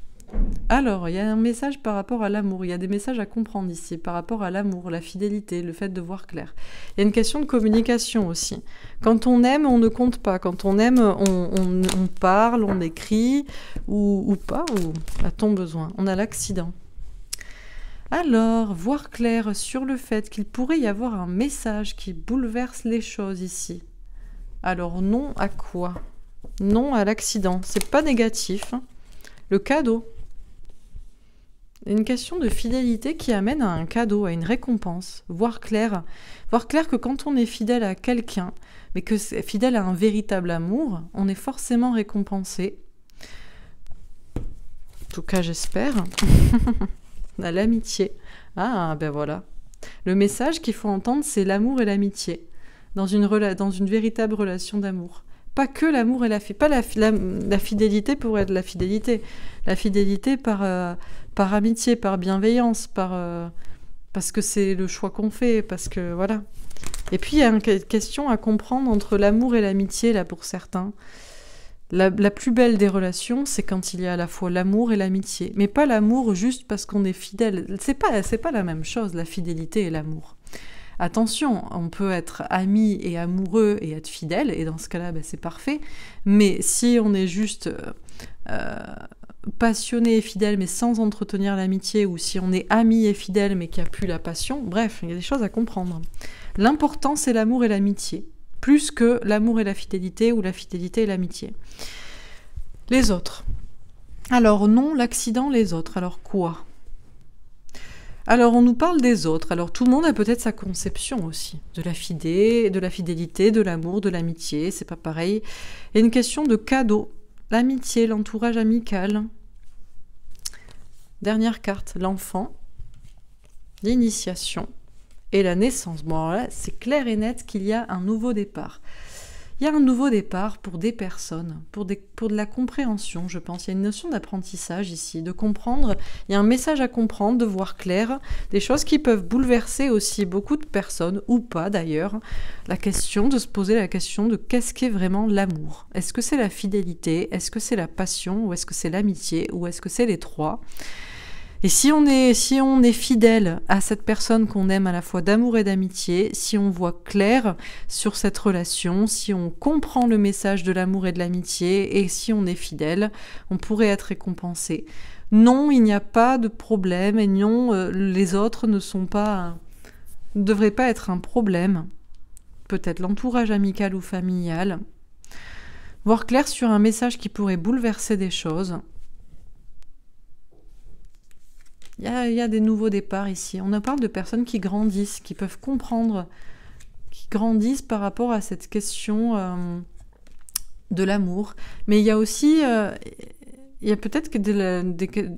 Alors, il y a un message par rapport à l'amour, il y a des messages à comprendre ici, par rapport à l'amour, la fidélité, le fait de voir clair. Il y a une question de communication aussi. Quand on aime, on ne compte pas. Quand on aime, on parle, on écrit, ou pas, ou a-t-on besoin? On a l'accident. Alors, voir clair sur le fait qu'il pourrait y avoir un message qui bouleverse les choses ici. Alors, non à quoi? Non à l'accident. C'est pas négatif. Le cadeau. Une question de fidélité qui amène à un cadeau, à une récompense. Voir clair que quand on est fidèle à quelqu'un, mais que c'est fidèle à un véritable amour, on est forcément récompensé. En tout cas, j'espère. On a l'amitié. Ah, ben voilà. Le message qu'il faut entendre, c'est l'amour et l'amitié. Dans une véritable relation d'amour. Pas que l'amour et la fidélité pour être la fidélité. La fidélité par amitié, par bienveillance, parce que c'est le choix qu'on fait, parce que voilà. Et puis il y a une question à comprendre entre l'amour et l'amitié, là, pour certains. La plus belle des relations, c'est quand il y a à la fois l'amour et l'amitié. Mais pas l'amour juste parce qu'on est fidèle. C'est pas la même chose, la fidélité et l'amour. Attention, on peut être ami et amoureux et être fidèle, et dans ce cas-là, ben, c'est parfait. Mais si on est juste passionné et fidèle, mais sans entretenir l'amitié, ou si on est ami et fidèle, mais qu'il n'y a plus la passion, bref, il y a des choses à comprendre. L'important, c'est l'amour et l'amitié, plus que l'amour et la fidélité, ou la fidélité et l'amitié. Les autres. Alors non, l'accident, les autres. Alors quoi ? Alors, on nous parle des autres. Alors, tout le monde a peut-être sa conception aussi. De la fidélité, de l'amour, de l'amitié. C'est pas pareil. Il y a une question de cadeau. L'amitié, l'entourage amical. Dernière carte, l'enfant. L'initiation. Et la naissance. Bon, alors là, c'est clair et net qu'il y a un nouveau départ. Il y a un nouveau départ pour des personnes, pour de la compréhension, je pense. Il y a une notion d'apprentissage ici, de comprendre. Il y a un message à comprendre, de voir clair, des choses qui peuvent bouleverser aussi beaucoup de personnes, ou pas d'ailleurs. De se poser la question de qu'est-ce qu'est vraiment l'amour? Est-ce que c'est la fidélité? Est-ce que c'est la passion? Ou est-ce que c'est l'amitié? Ou est-ce que c'est les trois? Et si on est fidèle à cette personne qu'on aime à la fois d'amour et d'amitié, si on voit clair sur cette relation, si on comprend le message de l'amour et de l'amitié, et si on est fidèle, on pourrait être récompensé. Non, il n'y a pas de problème, et non, les autres ne devraient pas être un problème. Peut-être l'entourage amical ou familial. Voir clair sur un message qui pourrait bouleverser des choses. Il y a des nouveaux départs ici. On parle de personnes qui grandissent, qui peuvent comprendre, qui grandissent par rapport à cette question de l'amour. Mais il y a aussi, il y a peut-être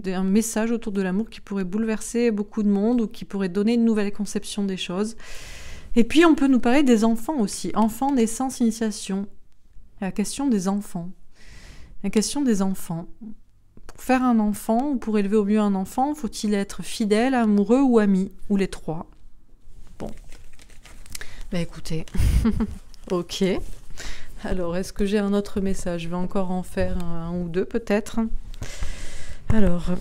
un message autour de l'amour qui pourrait bouleverser beaucoup de monde ou qui pourrait donner une nouvelle conception des choses. Et puis on peut nous parler des enfants aussi. Enfants, naissance, initiation. La question des enfants. La question des enfants. Pour faire un enfant, ou pour élever au mieux un enfant, faut-il être fidèle, amoureux ou ami? Ou les trois? Bon. Ben écoutez. Ok. Alors, est-ce que j'ai un autre message? Je vais encore en faire un ou deux peut-être. Alors.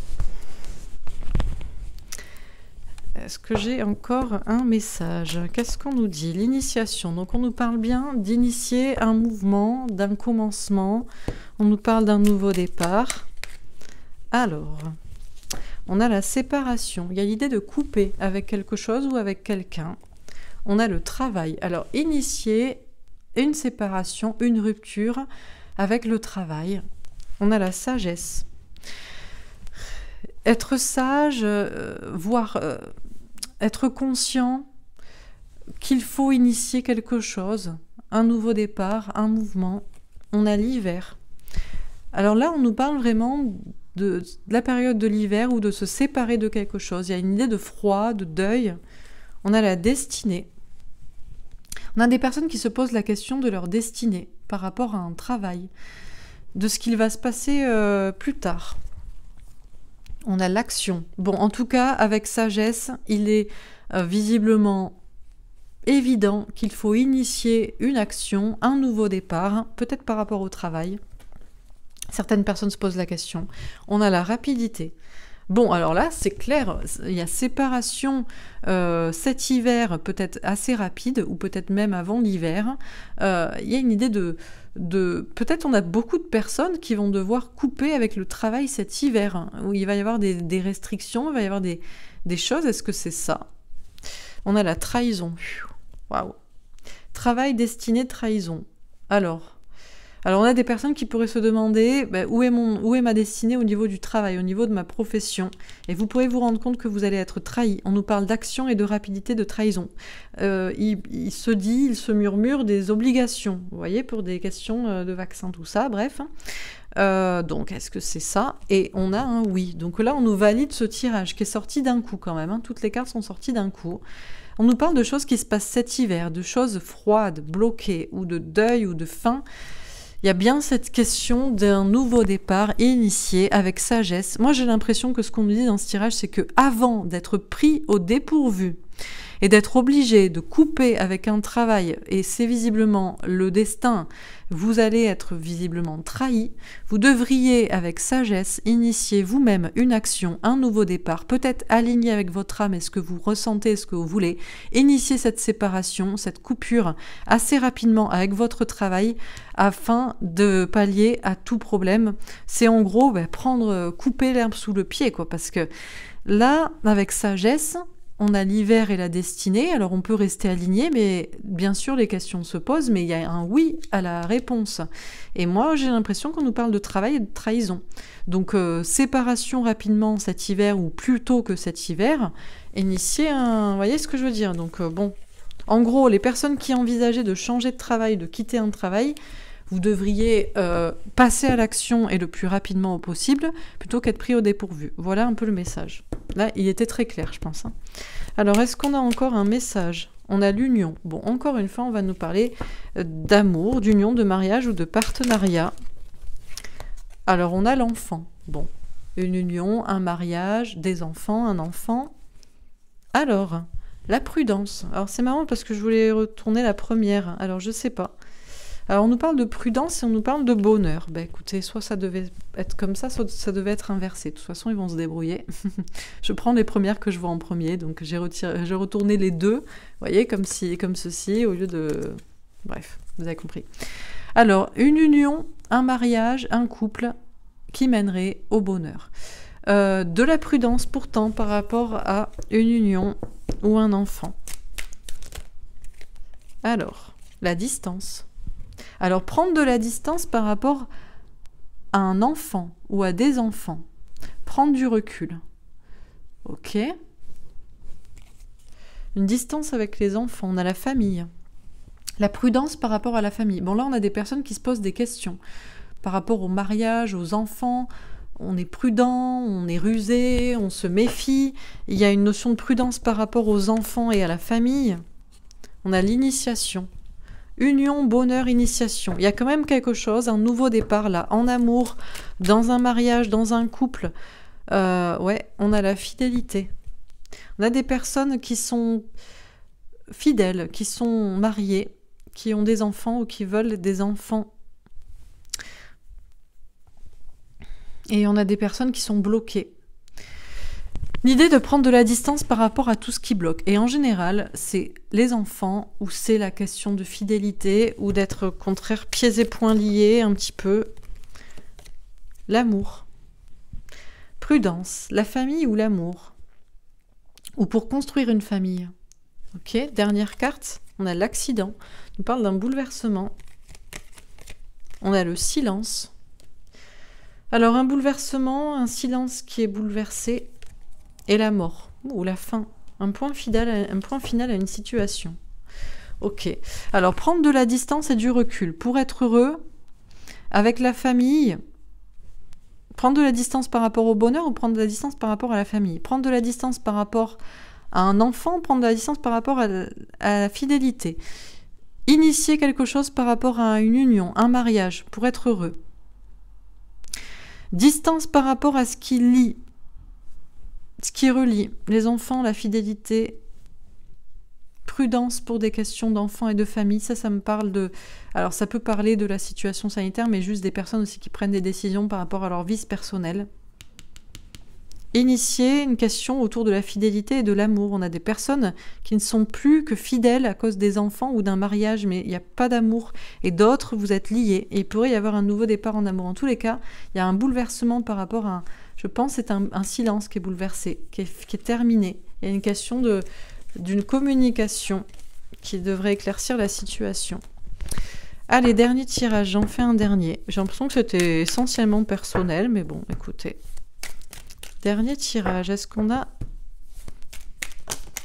Est-ce que j'ai encore un message? Qu'est-ce qu'on nous dit? L'initiation. Donc on nous parle bien d'initier un mouvement, d'un commencement. On nous parle d'un nouveau départ. Alors, on a la séparation. Il y a l'idée de couper avec quelque chose ou avec quelqu'un. On a le travail. Alors, initier une séparation, une rupture avec le travail. On a la sagesse. Être sage, être conscient qu'il faut initier quelque chose, un nouveau départ, un mouvement. On a l'hiver. Alors là, on nous parle vraiment de la période de l'hiver ou de se séparer de quelque chose. Il y a une idée de froid, de deuil, On a la destinée. On a des personnes qui se posent la question de leur destinée par rapport à un travail, de ce qu'il va se passer plus tard. On a l'action. Bon, en tout cas, avec sagesse, il est visiblement évident qu'il faut initier une action, un nouveau départ, peut-être par rapport au travail. Certaines personnes se posent la question. On a la rapidité. Bon, alors là, c'est clair, il y a séparation cet hiver peut-être assez rapide, ou peut-être même avant l'hiver. Il y a une idée de peut-être on a beaucoup de personnes qui vont devoir couper avec le travail cet hiver, hein, où il va y avoir des restrictions, il va y avoir des choses. Est-ce que c'est ça? On a la trahison. Waouh. Travail, destinée, trahison. Alors, on a des personnes qui pourraient se demander où est ma destinée au niveau du travail, au niveau de ma profession. Et vous pourrez vous rendre compte que vous allez être trahi. On nous parle d'action et de rapidité de trahison. Il se murmure des obligations, vous voyez, pour des questions de vaccins, tout ça, bref. Donc, est-ce que c'est ça? Et on a un oui. Donc là, on nous valide ce tirage qui est sorti d'un coup quand même. Hein. Toutes les cartes sont sorties d'un coup. On nous parle de choses qui se passent cet hiver, de choses froides, bloquées, ou de deuil, ou de fin. Il y a bien cette question d'un nouveau départ initié avec sagesse. Moi, j'ai l'impression que ce qu'on nous dit dans ce tirage, c'est que avant d'être pris au dépourvu et d'être obligé de couper avec un travail, et c'est visiblement le destin, vous allez être visiblement trahi, vous devriez avec sagesse initier vous-même une action, un nouveau départ, peut-être aligné avec votre âme et ce que vous ressentez, ce que vous voulez, initier cette séparation, cette coupure assez rapidement avec votre travail afin de pallier à tout problème. C'est en gros couper l'herbe sous le pied, quoi, parce que là, avec sagesse, on a l'hiver et la destinée, alors on peut rester aligné, mais bien sûr les questions se posent, mais il y a un oui à la réponse. Et moi j'ai l'impression qu'on nous parle de travail et de trahison. Donc séparation rapidement cet hiver, ou plus tôt que cet hiver, initier un... Vous voyez ce que je veux dire? Donc bon, en gros, les personnes qui envisageaient de changer de travail, de quitter un travail, vous devriez passer à l'action et le plus rapidement possible, plutôt qu'être pris au dépourvu. Voilà un peu le message. Là, il était très clair, je pense. Hein. Alors, est-ce qu'on a encore un message? On a l'union. Bon, encore une fois, on va nous parler d'amour, d'union, de mariage ou de partenariat. Alors, on a l'enfant. Bon, une union, un mariage, des enfants, un enfant. Alors, la prudence. Alors, c'est marrant parce que je voulais retourner la première. Alors, je sais pas. Alors, on nous parle de prudence et on nous parle de bonheur. Ben, écoutez, soit ça devait être comme ça, soit ça devait être inversé. De toute façon, ils vont se débrouiller. Je prends les premières que je vois en premier, donc j'ai retourné les deux, vous voyez, comme ceci, au lieu de... Bref, vous avez compris. Alors, une union, un mariage, un couple qui mènerait au bonheur. De la prudence, pourtant, par rapport à une union ou un enfant. Alors, la distance. Alors, prendre de la distance par rapport à un enfant ou à des enfants. Prendre du recul. Ok. Une distance avec les enfants. On a la famille. La prudence par rapport à la famille. Bon, là, on a des personnes qui se posent des questions. Par rapport au mariage, aux enfants, on est prudent, on est rusé, on se méfie. Il y a une notion de prudence par rapport aux enfants et à la famille. On a l'initiation. Union, bonheur, initiation. Il y a quand même quelque chose, un nouveau départ là, en amour, dans un mariage, dans un couple. Ouais, on a la fidélité. On a des personnes qui sont fidèles, qui sont mariées, qui ont des enfants ou qui veulent des enfants. Et on a des personnes qui sont bloquées. L'idée de prendre de la distance par rapport à tout ce qui bloque. Et en général, c'est les enfants, ou c'est la question de fidélité, ou d'être contraire, pieds et poings liés un petit peu. L'amour. Prudence. La famille ou l'amour. Ou pour construire une famille. Ok, dernière carte, on a l'accident. On parle d'un bouleversement. On a le silence. Alors un bouleversement, un silence qui est bouleversé, et la mort, ou la fin, un point final à une situation. Ok, alors prendre de la distance et du recul. Pour être heureux, avec la famille, prendre de la distance par rapport au bonheur ou prendre de la distance par rapport à la famille. Prendre de la distance par rapport à un enfant, prendre de la distance par rapport à la fidélité. Initier quelque chose par rapport à une union, un mariage, pour être heureux. Distance par rapport à ce qui lie, ce qui relie les enfants, la fidélité. Prudence pour des questions d'enfants et de famille, ça me parle de... Alors ça peut parler de la situation sanitaire, mais juste des personnes aussi qui prennent des décisions par rapport à leur vie personnelle. Initier une question autour de la fidélité et de l'amour. On a des personnes qui ne sont plus que fidèles à cause des enfants ou d'un mariage, mais il n'y a pas d'amour. Et d'autres, vous êtes liés. Et il pourrait y avoir un nouveau départ en amour. En tous les cas, il y a un bouleversement par rapport à... Je pense que c'est un silence qui est bouleversé, qui est terminé. Il y a une question d'une communication qui devrait éclaircir la situation. Allez, dernier tirage, j'en fais un dernier. J'ai l'impression que c'était essentiellement personnel, mais bon, écoutez. Dernier tirage, est-ce qu'on a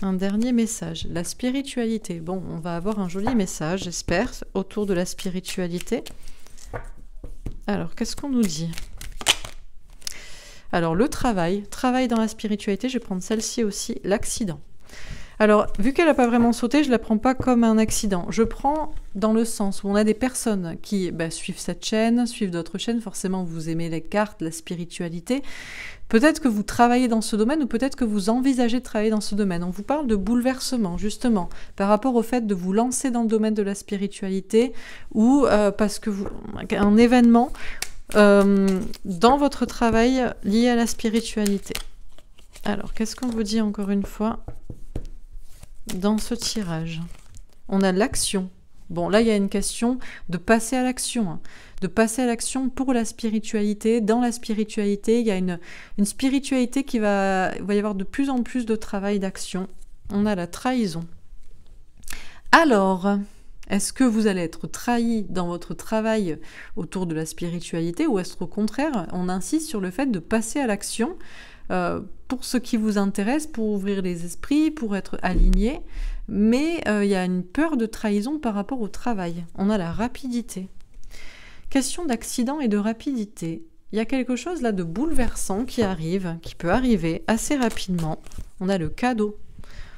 un dernier message? La spiritualité. Bon, on va avoir un joli message, j'espère, autour de la spiritualité. Alors, qu'est-ce qu'on nous dit? Alors, le travail dans la spiritualité, je vais prendre celle-ci aussi, l'accident. Alors, vu qu'elle n'a pas vraiment sauté, je ne la prends pas comme un accident. Je prends dans le sens où on a des personnes qui suivent cette chaîne, suivent d'autres chaînes. Forcément, vous aimez les cartes, la spiritualité. Peut-être que vous travaillez dans ce domaine ou peut-être que vous envisagez de travailler dans ce domaine. On vous parle de bouleversement, justement, par rapport au fait de vous lancer dans le domaine de la spiritualité ou parce que un événement dans votre travail lié à la spiritualité. Alors, qu'est-ce qu'on vous dit encore une fois dans ce tirage? On a l'action. Bon, là, il y a une question de passer à l'action. Hein. De passer à l'action pour la spiritualité. Dans la spiritualité, il y a une spiritualité il va y avoir de plus en plus de travail d'action. On a la trahison. Alors, est-ce que vous allez être trahi dans votre travail autour de la spiritualité ou est-ce qu'au contraire, on insiste sur le fait de passer à l'action pour ce qui vous intéresse, pour ouvrir les esprits, pour être aligné, mais il y a une peur de trahison par rapport au travail. On a la rapidité. Question d'accident et de rapidité. Il y a quelque chose là de bouleversant qui arrive, qui peut arriver assez rapidement. On a le cadeau.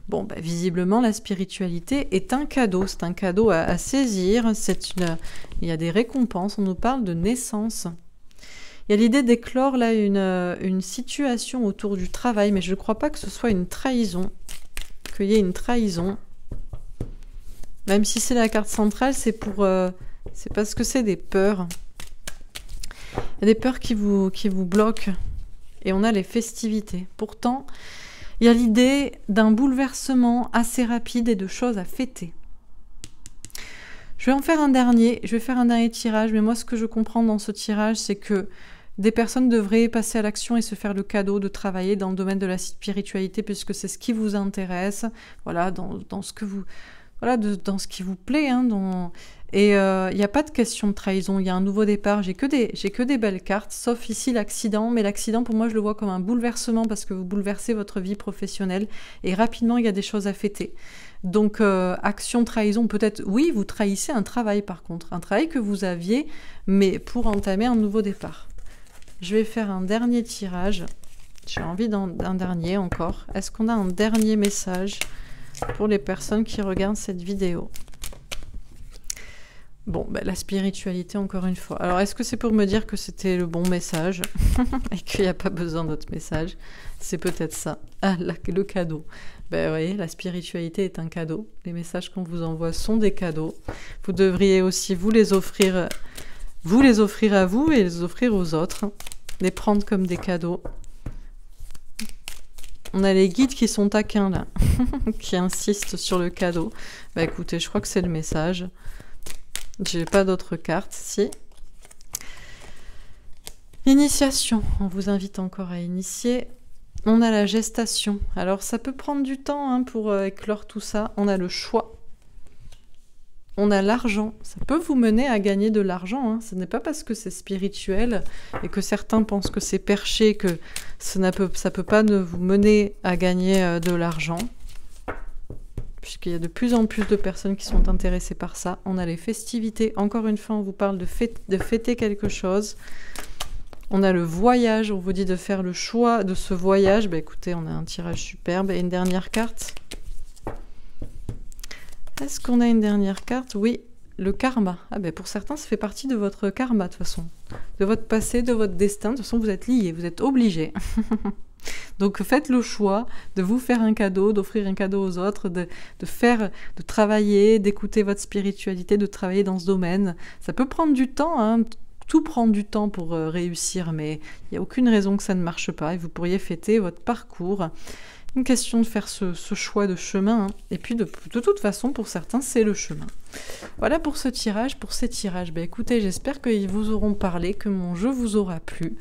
Bon, visiblement, la spiritualité est un cadeau. C'est un cadeau à saisir. Il y a des récompenses. On nous parle de naissance. Il y a l'idée d'éclore là une situation autour du travail, mais je ne crois pas que ce soit une trahison, qu'il y ait une trahison. Même si c'est la carte centrale, c'est parce que c'est des peurs. Il y a des peurs qui vous bloquent. Et on a les festivités. Pourtant, il y a l'idée d'un bouleversement assez rapide et de choses à fêter. Je vais en faire un dernier. Je vais faire un dernier tirage, mais moi, ce que je comprends dans ce tirage, c'est que des personnes devraient passer à l'action et se faire le cadeau de travailler dans le domaine de la spiritualité puisque c'est ce qui vous intéresse, voilà, dans ce que vous, voilà, dans ce qui vous plaît. Hein, et il n'y a pas de question de trahison, il y a un nouveau départ. J'ai que des belles cartes, sauf ici l'accident. Mais l'accident, pour moi, je le vois comme un bouleversement parce que vous bouleversez votre vie professionnelle et rapidement, il y a des choses à fêter. Donc, action, trahison, peut-être, oui, vous trahissez un travail par contre, un travail que vous aviez, mais pour entamer un nouveau départ. Je vais faire un dernier tirage. J'ai envie d'un dernier encore. Est-ce qu'on a un dernier message pour les personnes qui regardent cette vidéo? Bon, la spiritualité encore une fois. Alors, est-ce que c'est pour me dire que c'était le bon message et qu'il n'y a pas besoin d'autres messages? C'est peut-être ça. Ah, le cadeau. Vous voyez, la spiritualité est un cadeau. Les messages qu'on vous envoie sont des cadeaux. Vous devriez aussi vous les offrir à vous et les offrir aux autres. Les prendre comme des cadeaux. On a les guides qui sont taquins là, qui insistent sur le cadeau. Écoutez, je crois que c'est le message. J'ai pas d'autres cartes, si. Initiation, on vous invite encore à initier. On a la gestation. Alors ça peut prendre du temps pour éclore tout ça. On a le choix. On a l'argent. Ça peut vous mener à gagner de l'argent. Ce n'est pas parce que c'est spirituel et que certains pensent que c'est perché que ça peut pas vous mener à gagner de l'argent. Puisqu'il y a de plus en plus de personnes qui sont intéressées par ça. On a les festivités. Encore une fois, on vous parle de fêter quelque chose. On a le voyage, on vous dit de faire le choix de ce voyage. Bah écoutez, on a un tirage superbe. Et une dernière carte. Est-ce qu'on a une dernière carte? Oui, le karma. Ah ben pour certains, ça fait partie de votre karma de toute façon. De votre passé, de votre destin. De toute façon, vous êtes liés, vous êtes obligés. Donc faites le choix de vous faire un cadeau, d'offrir un cadeau aux autres, de travailler, d'écouter votre spiritualité, de travailler dans ce domaine. Ça peut prendre du temps, hein. Tout prend du temps pour réussir, mais il n'y a aucune raison que ça ne marche pas et vous pourriez fêter votre parcours. Une question de faire ce choix de chemin, hein. Et puis de toute façon, pour certains, c'est le chemin. Voilà pour ce tirage, pour ces tirages. Ben, écoutez, j'espère qu'ils vous auront parlé, que mon jeu vous aura plu.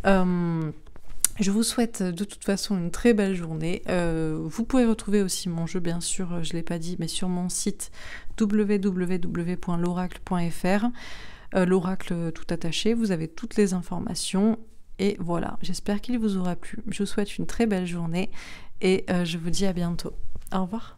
Je vous souhaite de toute façon une très belle journée. Vous pouvez retrouver aussi mon jeu, bien sûr, je ne l'ai pas dit, mais sur mon site www.l'oracle.fr. L'oracle tout attaché, vous avez toutes les informations. Et voilà, j'espère qu'il vous aura plu. Je vous souhaite une très belle journée et je vous dis à bientôt. Au revoir.